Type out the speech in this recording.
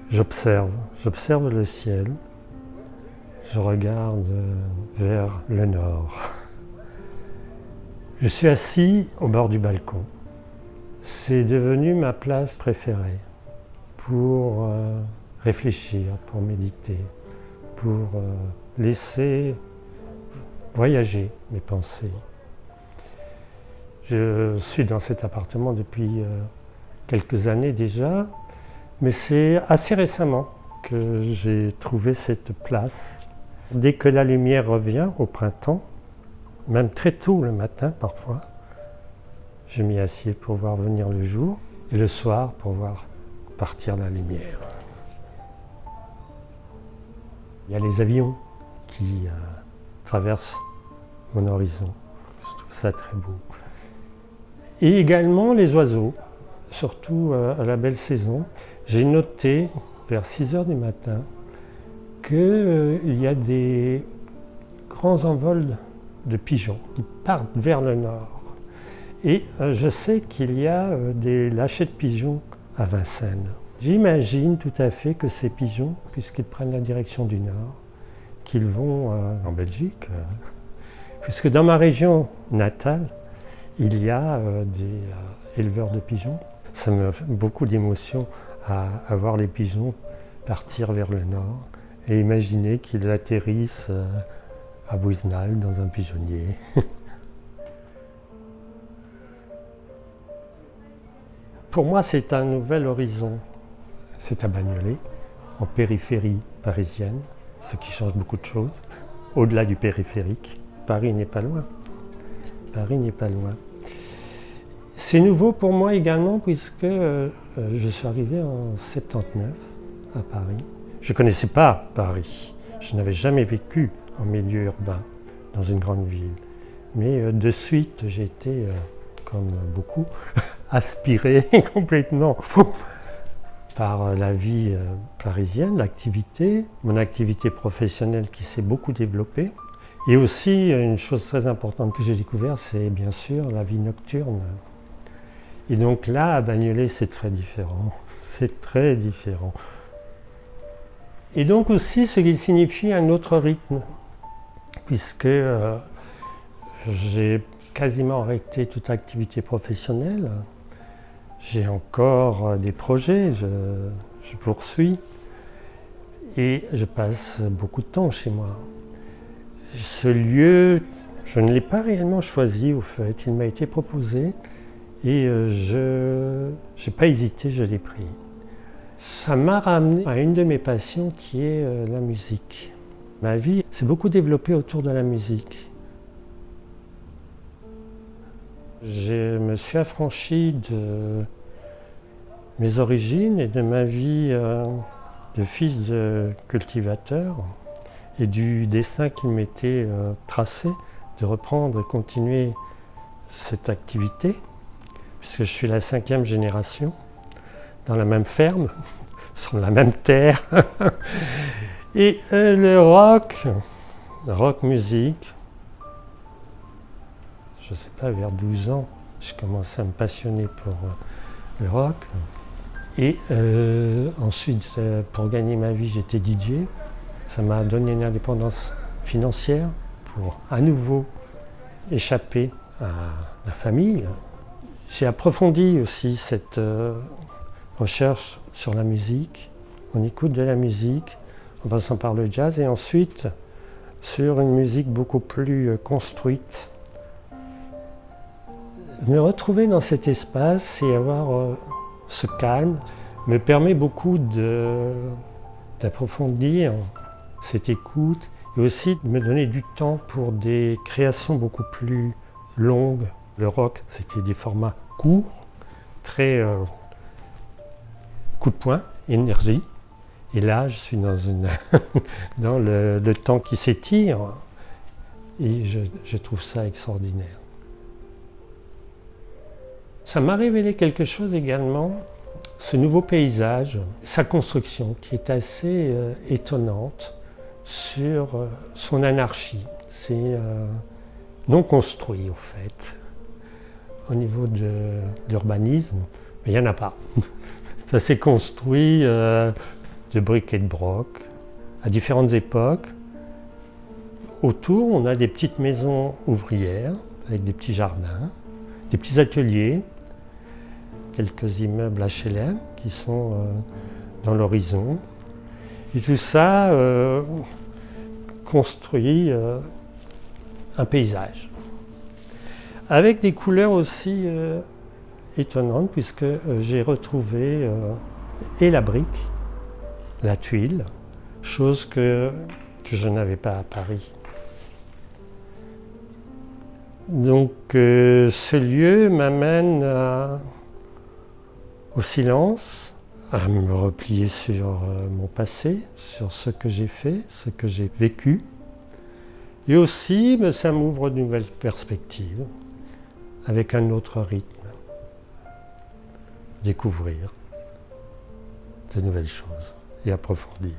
J'observe le ciel, je regarde vers le nord. Je suis assis au bord du balcon. C'est devenu ma place préférée pour réfléchir, pour méditer, pour laisser voyager mes pensées. Je suis dans cet appartement depuis quelques années déjà, mais c'est assez récemment que j'ai trouvé cette place. Dès que la lumière revient au printemps, même très tôt le matin parfois, je m'y assieds pour voir venir le jour et le soir pour voir partir la lumière. Il y a les avions qui traversent mon horizon. Je trouve ça très beau. Et également les oiseaux, surtout à la belle saison. J'ai noté vers 6 heures du matin qu'il y a des grands envols de pigeons qui partent vers le nord. Et je sais qu'il y a des lâchers de pigeons à Vincennes. J'imagine tout à fait que ces pigeons, puisqu'ils prennent la direction du nord, qu'ils vont en Belgique, puisque dans ma région natale, il y a des éleveurs de pigeons. Ça me fait beaucoup d'émotion à voir les pigeons partir vers le nord et imaginer qu'ils atterrissent à Busnal dans un pigeonnier. Pour moi, c'est un nouvel horizon. C'est à Bagnolet, en périphérie parisienne, ce qui change beaucoup de choses. Au-delà du périphérique, Paris n'est pas loin. Paris n'est pas loin. C'est nouveau pour moi également puisque je suis arrivé en 79 à Paris. Je ne connaissais pas Paris. Je n'avais jamais vécu en milieu urbain, dans une grande ville. Mais de suite, j'ai été, comme beaucoup, aspiré complètement par la vie parisienne, l'activité, mon activité professionnelle qui s'est beaucoup développée. Et aussi, une chose très importante que j'ai découverte, c'est bien sûr la vie nocturne. Et donc là, à Bagnolet, c'est très différent. C'est très différent. Et donc aussi, ce qui signifie un autre rythme, puisque j'ai quasiment arrêté toute activité professionnelle. J'ai encore des projets, je poursuis. Et je passe beaucoup de temps chez moi. Ce lieu, je ne l'ai pas réellement choisi au fait, il m'a été proposé. Et je n'ai pas hésité, je l'ai pris. Ça m'a ramené à une de mes passions qui est la musique. Ma vie s'est beaucoup développée autour de la musique. Je me suis affranchi de mes origines et de ma vie de fils de cultivateur et du destin qu'il m'était tracé de reprendre et continuer cette activité. Puisque je suis la 5e génération, dans la même ferme, sur la même terre. Et le rock musique, je ne sais pas, vers 12 ans, j'ai commencé à me passionner pour le rock. Et ensuite, pour gagner ma vie, j'étais DJ. Ça m'a donné une indépendance financière pour à nouveau échapper à la famille. J'ai approfondi aussi cette recherche sur la musique, on écoute de la musique, en passant par le jazz, et ensuite sur une musique beaucoup plus construite. Me retrouver dans cet espace et avoir ce calme me permet beaucoup d'approfondir cette écoute et aussi de me donner du temps pour des créations beaucoup plus longues. Le rock, c'était des formats courts, très coup de poing, énergie. Et là, je suis dans, dans le temps qui s'étire et je trouve ça extraordinaire. Ça m'a révélé quelque chose également, ce nouveau paysage, sa construction qui est assez étonnante sur son anarchie. C'est non construit au fait. Au niveau d'urbanisme, mais il n'y en a pas. Ça s'est construit de briques et de broc, à différentes époques. Autour, on a des petites maisons ouvrières avec des petits jardins, des petits ateliers, quelques immeubles HLM qui sont dans l'horizon. Et tout ça construit un paysage. Avec des couleurs aussi étonnantes, puisque j'ai retrouvé et la brique, la tuile, chose que je n'avais pas à Paris. Donc ce lieu m'amène au silence, à me replier sur mon passé, sur ce que j'ai fait, ce que j'ai vécu. Et aussi, ça m'ouvre de nouvelles perspectives, avec un autre rythme. Découvrir de nouvelles choses et approfondir.